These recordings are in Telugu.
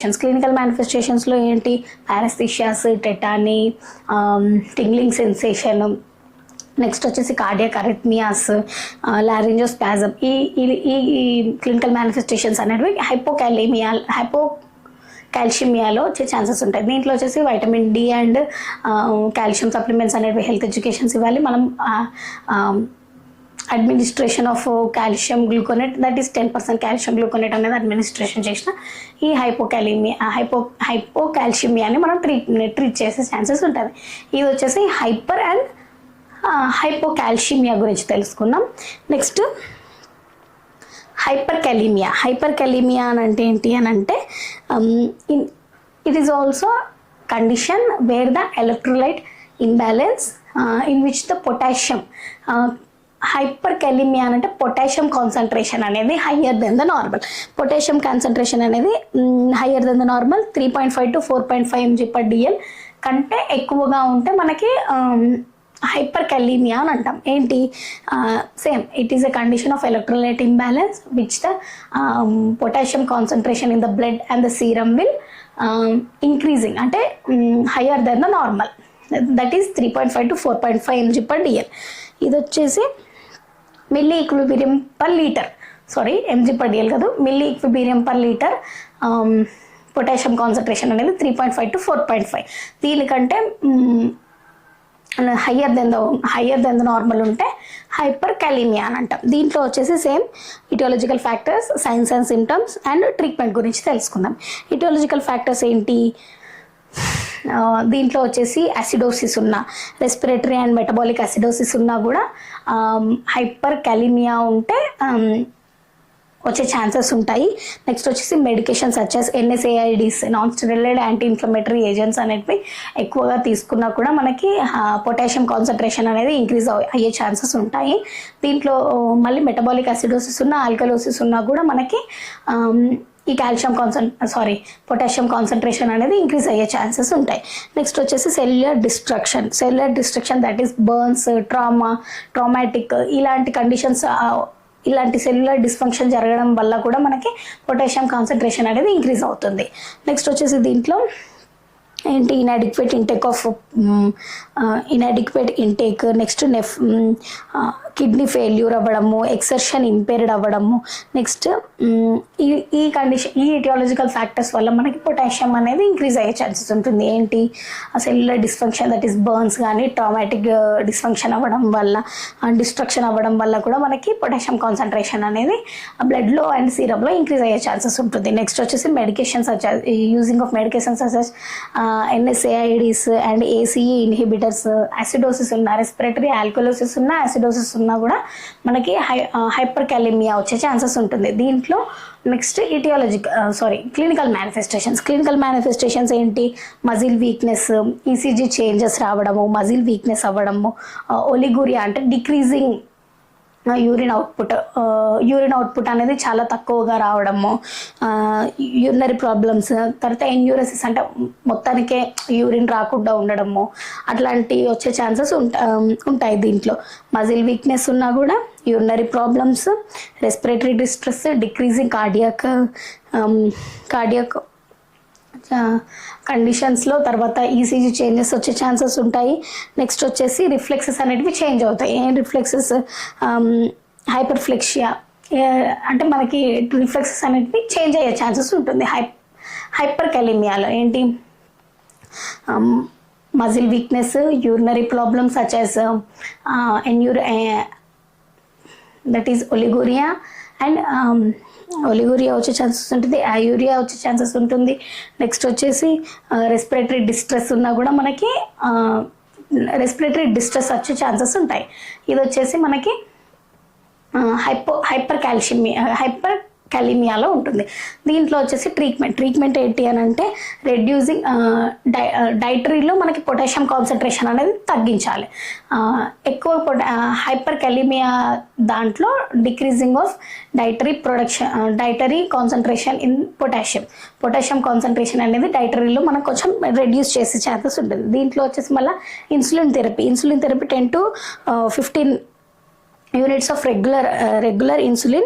క్లినికల్ మేనిఫెస్టేషన్స్లో ఏంటి, పారాస్థిషియాస్, టెటానీ, టింగ్లింగ్ సెన్సేషన్, నెక్స్ట్ వచ్చేసి కార్డియాక్ అరిథ్మియాస్, లారింజోస్పాజమ్. ఈ ఈ క్లినికల్ మేనిఫెస్టేషన్స్ అనేవి హైపోకాల్షిమియాలో వచ్చే ఛాన్సెస్ ఉంటాయి. దీంట్లో వచ్చేసి vitamin D and calcium supplements అనేవి హెల్త్ ఎడ్యుకేషన్స్ ఇవ్వాలి. మనం administration of calcium gluconate, that is 10% calcium gluconate అనేది అడ్మినిస్ట్రేషన్ చేసిన ఈ హైపోకాల్షిమియాని మనం ట్రీట్ చేసే ఛాన్సెస్ ఉంటుంది. ఇది వచ్చేసి హైపర్ అండ్ హైపోకాల్షిమియా గురించి తెలుసుకుందాం. నెక్స్ట్ హైపర్ కెలీమియా అని అంటే ఏంటి అని అంటే it is also condition where the electrolyte imbalance in which the potassium, hyperkalemia అంటే పొటాషియం కాన్సన్ట్రేషన్ అనేది higher than the normal. Potassium concentration అనేది higher than the normal 3.5 to 4.5 mg/dl కంటే ఎక్కువగా ఉంటే మనకి హైపర్ కెలీమియా అని అంటాం. ఏంటి, same it is a condition of electrolyte imbalance which the potassium concentration in the blood and the serum will increasing, అంటే higher than the normal, that is 3.5 to 4.5 mg/dl. ఇది వచ్చేసి milli equilibrium per litre, mg/dl కాదు, milli equilibrium per litre potassium concentration అనేది 3.5 to 4.5. దీనికంటే హయ్యర్ దెన్ ద నార్మల్ ఉంటే హైపర్ కెలీమియా అని అంటాం. దీంట్లో వచ్చేసి same etiological factors, signs and symptoms and treatment గురించి తెలుసుకుందాం. ఇటియాలజికల్ ఫ్యాక్టర్స్ ఏంటి, దీంట్లో వచ్చేసి యాసిడోసిస్ ఉన్నా, రెస్పిరేటరీ అండ్ మెటబాలిక్ యాసిడోసిస్ ఉన్నా కూడా హైపర్ కెలీమియా ఉంటే వచ్చే ఛాన్సెస్ ఉంటాయి. నెక్స్ట్ వచ్చేసి medication such as NSAIDs, non steroid anti inflammatory agents అనేవి ఎక్కువగా తీసుకున్నా కూడా మనకి పొటాషియం కాన్సన్ట్రేషన్ అనేది ఇంక్రీజ్ అయ్యే ఛాన్సెస్ ఉంటాయి. దీంట్లో మళ్ళీ మెటబాలిక్ యాసిడోసిస్ ఉన్నా, ఆల్కలోసిస్ ఉన్నా కూడా మనకి ఈ పొటాషియం కాన్సన్ట్రేషన్ అనేది ఇంక్రీజ్ అయ్యే ఛాన్సెస్ ఉంటాయి. నెక్స్ట్ వచ్చేసి cellular destruction that is burns, traumatic ఇలాంటి కండిషన్స్, ఇలాంటి సెల్యులర్ డిస్ఫంక్షన్ జరగడం వల్ల కూడా మనకి పొటాషియం కాన్సన్ట్రేషన్ అనేది ఇంక్రీజ్ అవుతుంది. నెక్స్ట్ వచ్చేసి దీంట్లో ఏంటి, inadequate intake, next kidney failure అవ్వడము, ఎక్సర్షన్ ఇంపేర్డ్ అవ్వడము. నెక్స్ట్ ఈ కండిషన్, ఈ ఇటియాలజికల్ ఫ్యాక్టర్స్ వల్ల మనకి పొటాషియం అనేది ఇంక్రీజ్ అయ్యే ఛాన్సెస్ ఉంటుంది. ఏంటి, cellular dysfunction that is burns కానీ, ట్రామాటిక్ డిస్ఫంక్షన్ అవ్వడం వల్ల, డిస్ట్రక్షన్ అవ్వడం వల్ల కూడా మనకి పొటాషియం కాన్సన్ట్రేషన్ అనేది బ్లడ్లో అండ్ సీరంలో ఇంక్రీజ్ అయ్యే ఛాన్సెస్ ఉంటుంది. నెక్స్ట్ వచ్చేసి medications using of medications such NSAIDs and ACE inhibitors, acidosis ఉన్న, రెస్పిరేటరీ ఆల్కలోసిస్ ఉన్న, యాసిడోసిస్ ఉన్నా కూడా మనకి హైపర్ కెలీమియా వచ్చే ఛాన్సెస్ ఉంటుంది. దీంట్లో నెక్స్ట్ క్లినికల్ మేనిఫెస్టేషన్స్ ఏంటి, మజిల్ వీక్నెస్, ECG చేంజెస్ రావడము, మజిల్ వీక్నెస్ అవ్వడము, ఒలిగూరియా అంటే డిక్రీజింగ్ యూరిన్ అవుట్పుట్ అనేది చాలా తక్కువగా రావడము, యూరినరీ ప్రాబ్లమ్స్, తర్వాత ఎన్యూరసిస్ అంటే మొత్తానికే యూరిన్ రాకుండా ఉండడము, అట్లాంటివి వచ్చే ఛాన్సెస్ ఉంటాయి. దీంట్లో మజిల్ వీక్నెస్ ఉన్నా కూడా, urinary problems, respiratory distress, decreasing cardiac కండిషన్స్లో, తర్వాత ECG చేంజెస్ వచ్చే ఛాన్సెస్ ఉంటాయి. నెక్స్ట్ వచ్చేసి రిఫ్లెక్సెస్ అనేటివి చేంజ్ అవుతాయి. ఏం రిఫ్లెక్సెస్, హైపర్ఫ్లెక్సియా అంటే మనకి రిఫ్లెక్సెస్ అనేటివి చేంజ్ అయ్యే ఛాన్సెస్ ఉంటుంది. హైపర్ కెలీమియాలో ఏంటి, muscle weakness, urinary problems such as that is oliguria and oliguria వచ్చే ఛాన్సెస్ ఉంటుంది, అయూరియా వచ్చే ఛాన్సెస్ ఉంటుంది. నెక్స్ట్ వచ్చేసి రెస్పిరేటరీ డిస్ట్రెస్ ఉన్నా కూడా మనకి రెస్పిరేటరీ డిస్ట్రెస్ వచ్చే ఛాన్సెస్ ఉంటాయి. ఇది వచ్చేసి మనకి హైపర్ కెలీమియాలో ఉంటుంది. దీంట్లో వచ్చేసి ట్రీట్మెంట్ ఏంటి అని అంటే రెడ్యూసింగ్ డైటరీలో మనకి పొటాషియం కాన్సన్ట్రేషన్ అనేది తగ్గించాలి. ఎక్కువ హైపర్ కెలీమియా దాంట్లో decreasing of dietary concentration in potassium concentration అనేది డైటరీలో మనకు కొంచెం రెడ్యూస్ చేసే ఛాన్సెస్ ఉంటుంది. దీంట్లో వచ్చేసి మళ్ళీ insulin therapy 10 to 15 units of regular insulin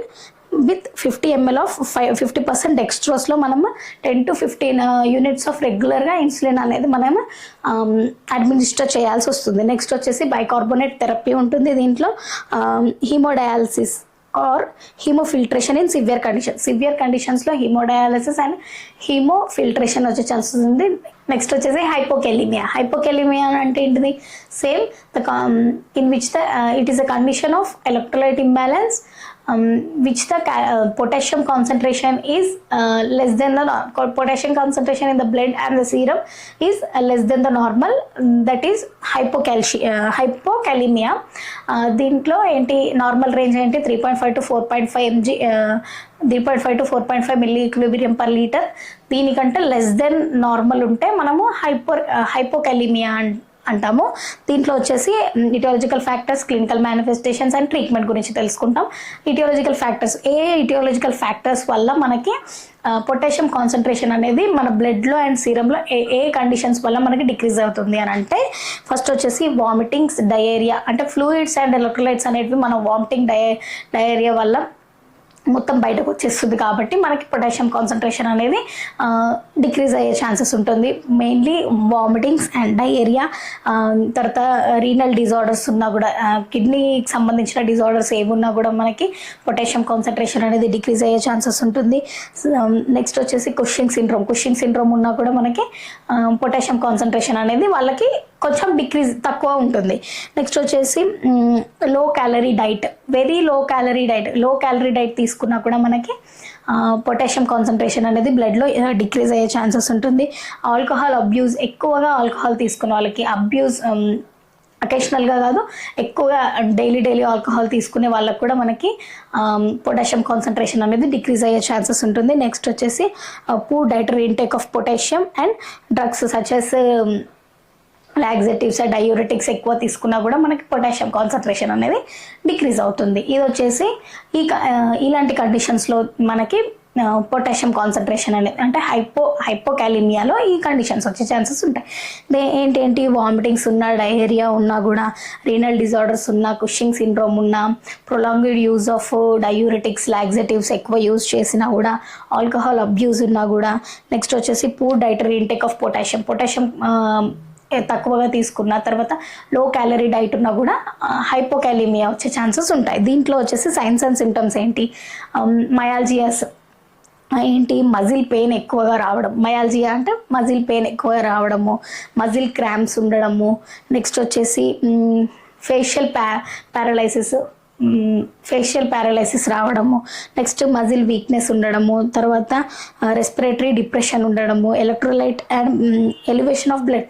with 50 ml of 50% డెక్స్ట్రోస్లో మనము 10 to 15 యూనిట్స్ ఆఫ్ రెగ్యులర్గా ఇన్సులిన్ అనేది మనం అడ్మినిస్టర్ చేయాల్సి వస్తుంది. నెక్స్ట్ వచ్చేసి బైకార్బోనేట్ థెరపీ ఉంటుంది. దీంట్లో హీమోడయాలసిస్ ఆర్ హీమోఫిల్ట్రేషన్ ఇన్ సివియర్ కండిషన్స్లో హీమోడయాలసిస్ అండ్ హీమోఫిల్ట్రేషన్ వచ్చే ఛాన్సెస్ ఉంది. నెక్స్ట్ వచ్చేసి హైపోకెలిమియా అంటే ఏంటిది? Same in which it is a condition of electrolyte imbalance which the potassium concentration is less than the potassium concentration in the blood and the serum is less than the normal, that is hypokalemia. దీంట్లో ఏంటి నార్మల్ రేంజ్ ఏంటి 3.5 to 4.5 mg 3.5 to 4.5 milli equilibrium per litre. దీనికంటే లెస్ దెన్ నార్మల్ ఉంటే మనము హైపోకాలిమియా అంటాము. దీంట్లో వచ్చేసి etiological factors, clinical manifestations and treatment గురించి తెలుసుకుంటాం. ఇటియాలజికల్ ఫ్యాక్టర్స్, ఇటియాలజికల్ ఫ్యాక్టర్స్ వల్ల మనకి పొటాషియం కాన్సన్ట్రేషన్ అనేది మన బ్లడ్లో అండ్ సీరంలో ఏ కండిషన్స్ వల్ల మనకి డిక్రీజ్ అవుతుంది అని అంటే, ఫస్ట్ వచ్చేసి వామిటింగ్స్, డయేరియా, అంటే ఫ్లూయిడ్స్ అండ్ ఎలక్ట్రోలైట్స్ అనేటివి మనం వామిటింగ్ డయేరియా వల్ల మొత్తం బయటకు వచ్చేస్తుంది. కాబట్టి మనకి పొటాషియం కాన్సన్ట్రేషన్ అనేది డిక్రీజ్ అయ్యే ఛాన్సెస్ ఉంటుంది. Mainly vomitings and diarrhoea. తర్వాత రీనల్ డిజార్డర్స్ ఉన్నా కూడా, కిడ్నీకి సంబంధించిన డిజార్డర్స్ ఏమున్నా కూడా మనకి పొటాషియం కాన్సన్ట్రేషన్ అనేది డిక్రీజ్ అయ్యే ఛాన్సెస్ ఉంటుంది. నెక్స్ట్ వచ్చేసి కుషింగ్ సిండ్రోమ్ ఉన్నా కూడా మనకి పొటాషియం కాన్సన్ట్రేషన్ అనేది వాళ్ళకి కొంచెం తక్కువ ఉంటుంది. నెక్స్ట్ వచ్చేసి low calorie diet, very low calorie diet తీసుకున్నా కూడా మనకి పొటాషియం కాన్సన్ట్రేషన్ అనేది బ్లడ్లో డిక్రీజ్ అయ్యే ఛాన్సెస్ ఉంటుంది. ఆల్కహాల్ అబ్యూజ్, ఎక్కువగా ఆల్కహాల్ తీసుకున్న వాళ్ళకి, అబ్యూజ్ అకేషనల్గా కాదు, ఎక్కువగా డైలీ ఆల్కహాల్ తీసుకునే వాళ్ళకి కూడా మనకి పొటాషియం కాన్సన్ట్రేషన్ అనేది డిక్రీజ్ అయ్యే ఛాన్సెస్ ఉంటుంది. నెక్స్ట్ వచ్చేసి poor dietary intake of potassium and drugs సచెస్ laxatives, diuretics ఎక్కువ తీసుకున్నా కూడా మనకి పొటాషియం కాన్సన్ట్రేషన్ అనేది డిక్రీజ్ అవుతుంది. ఇది వచ్చేసి ఇలాంటి కండిషన్స్లో మనకి పొటాషియం కాన్సన్ట్రేషన్ అనేది, అంటే హైపోకాలిమియాలో ఈ కండిషన్స్ వచ్చే ఛాన్సెస్ ఉంటాయి. ఏంటి వామిటింగ్స్ ఉన్నా, డయేరియా ఉన్నా కూడా, రీనల్ డిజార్డర్స్ ఉన్నా, కుషింగ్ సిండ్రోమ్ ఉన్నా, prolonged use of diuretics, laxatives ఎక్కువ యూజ్ చేసినా కూడా, ఆల్కహాల్ అబ్యూజ్ ఉన్నా కూడా, నెక్స్ట్ వచ్చేసి poor dietary intake of potassium తక్కువగా తీసుకున్న తర్వాత లో క్యాలరీ డైట్ ఉన్నా కూడా హైపోకాలిమియా వచ్చే ఛాన్సెస్ ఉంటాయి. దీంట్లో వచ్చేసి సైన్స్ అండ్ సిమ్టమ్స్ ఏంటి? మయాల్జియాస్ ఏంటి? మజిల్ పెయిన్ ఎక్కువగా రావడం. మయాల్జియా అంటే మజిల్ పెయిన్ ఎక్కువగా రావడము, మజిల్ క్రాంప్స్ ఉండడము, నెక్స్ట్ వచ్చేసి ఫేషియల్ ప్యారలైసిస్ రావడము, నెక్స్ట్ మజిల్ వీక్నెస్ ఉండడము, తర్వాత రెస్పిరేటరీ డిప్రెషన్ ఉండడము, electrolyte and elevation of blood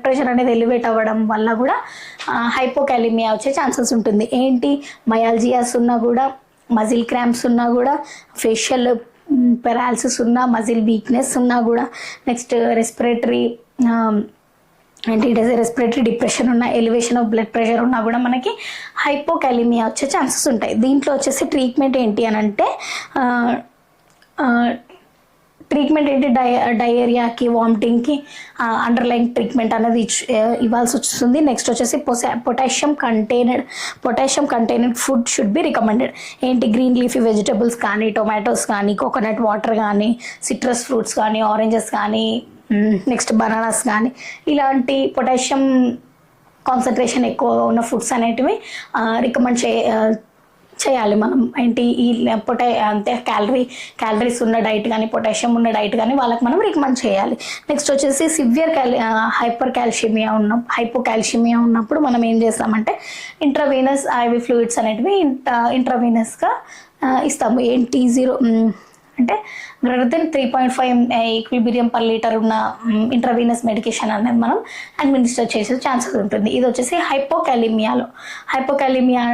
pressure అనేది ఎలివేట్ అవ్వడం వల్ల కూడా హైపోకాలిమియా వచ్చే ఛాన్సెస్ ఉంటుంది. ఏంటి? మయాల్జియాస్ ఉన్నా కూడా, మజిల్ క్రాంప్స్ ఉన్నా కూడా, ఫేషియల్ పెరాలసిస్ ఉన్నా, మజిల్ వీక్నెస్ ఉన్నా కూడా, నెక్స్ట్ రెస్పిరేటరీ డిప్రెషన్ ఉన్న, ఎలివేషన్ ఆఫ్ బ్లడ్ ప్రెషర్ ఉన్నా కూడా మనకి హైపోకాలిమియా వచ్చే ఛాన్సెస్ ఉంటాయి. దీంట్లో వచ్చేసి ట్రీట్మెంట్ ఏంటి అని అంటే, డయేరియాకి, వామిటింగ్కి అండర్లైన్ ట్రీట్మెంట్ అనేది ఇవ్వాల్సి వస్తుంది. నెక్స్ట్ వచ్చేసి potassium contained food should be recommended. ఏంటి? గ్రీన్ లీఫీ వెజిటబుల్స్ కానీ, టొమాటోస్ కానీ, కోకోనట్ వాటర్ కానీ, సిట్రస్ ఫ్రూట్స్ కానీ, ఆరెంజెస్ కానీ, నెక్స్ట్ బనానాస్ కానీ, ఇలాంటి పొటాషియం కాన్సన్ట్రేషన్ ఎక్కువగా ఉన్న ఫుడ్స్ అనేటివి రికమెండ్ చేయాలి మనం. ఏంటి? ఈ అంతే క్యాలరీస్ ఉన్న డైట్ కానీ, పొటాషియం ఉన్న డైట్ కానీ వాళ్ళకి మనం రికమెండ్ చేయాలి. నెక్స్ట్ వచ్చేసి సివియర్ హైపోకాల్షిమియా ఉన్నప్పుడు మనం ఏం చేస్తామంటే ఇంట్రావీనస్ ఐవి ఫ్లూయిడ్స్ అనేటివి ఇంట్రావీనస్గా ఇస్తాము. ఏంటి? 0 అంటే greater than 3.5 equilibrium per litre ఉన్న ఇంట్రావీనస్ మెడికేషన్ అనేది మనం అడ్మినిస్టర్ చేసే ఛాన్సెస్ ఉంటుంది. ఇది వచ్చేసి హైపోకాలిమియా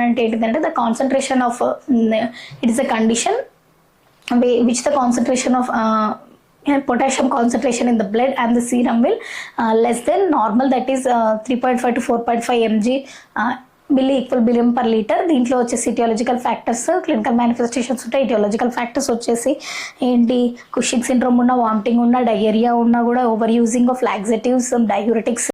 అంటే ఏంటిదంటే the concentration of it is a condition which the concentration of potassium concentration in the blood and the serum will less than normal, that is 3.5 to 4.5 mg milli equilibrium per litre. దీంట్లో వచ్చేసి ఇటియాలజికల్ ఫ్యాక్టర్స్, క్లినికల్ మేనిఫెస్టేషన్స్ ఉంటాయి. ఇటియాలజికల్ ఫ్యాక్టర్స్ వచ్చేసి ఏంటి? కుషింగ్ సిండ్రోమ్ ఉన్న, వామిటింగ్ ఉన్న, డయేరియా ఉన్నా కూడా, over using of laxatives, diuretics